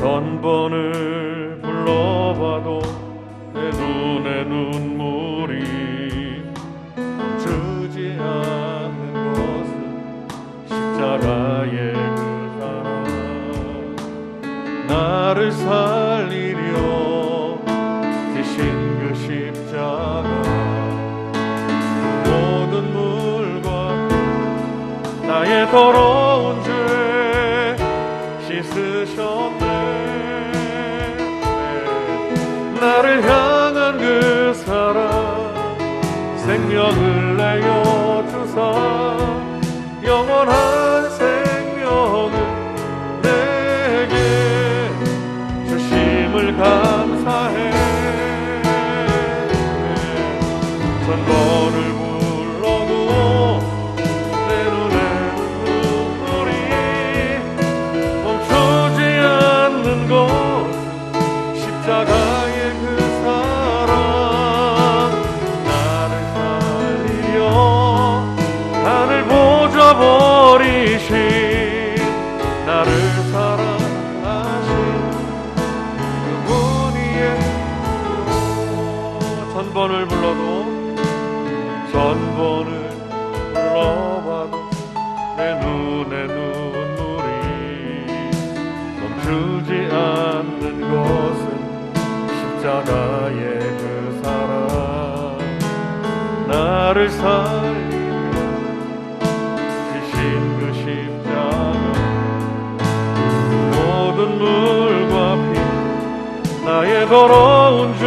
천번을 불러봐도 내 눈에 눈물이 멈추지 않는 것은 십자가의 그 사랑, 나를 살리려 지신 그 십자가, 모든 물과 나의 더러운 죄 씻으셨네. 나를 향한 그 사랑, 생명을 내어 주사 영원한 생명을 내게 주심을 감사해. 천번을 불러도 내 눈에 눈물이 멈추지 않는 것, 십자가의 그 사랑, 나를 살리려 하늘 보좌 버리신, 나를 사랑하신 그분이의 천번을 불러도, 천번을 불러봐도 내 눈에 눈물이 멈추지 않는 것은 십자가의 그 사랑, 나를 살리며 지신 그 십자가, 모든 물과 피 나의 더러운 죄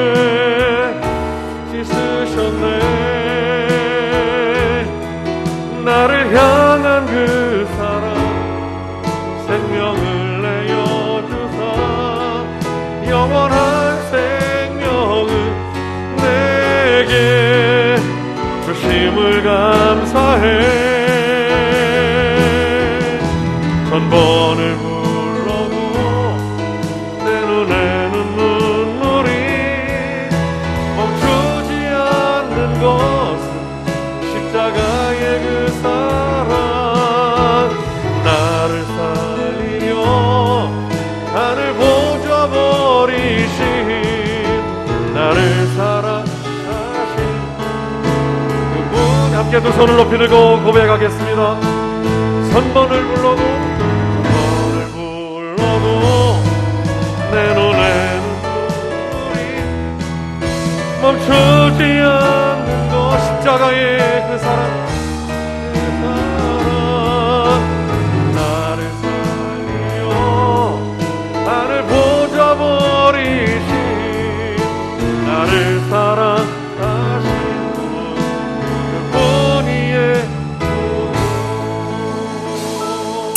씻으셨네. 나를 향한 그 사랑, 생명을 내어 주사 영원한 생명을 내게 주심을 감사해. 천번을 불러도 내 눈에는 눈물이 멈추지 않는 것은 십자가의 그 사랑, 나를 살리려 하늘 보좌 버리신, 나를 사랑하신 그분, 함께 두 손을 높이 들고 고백하겠습니다. 천번을 불러도, 천번을 불러도 내 눈에 눈물이 멈추지 않는 것, 십자가의 그 사랑,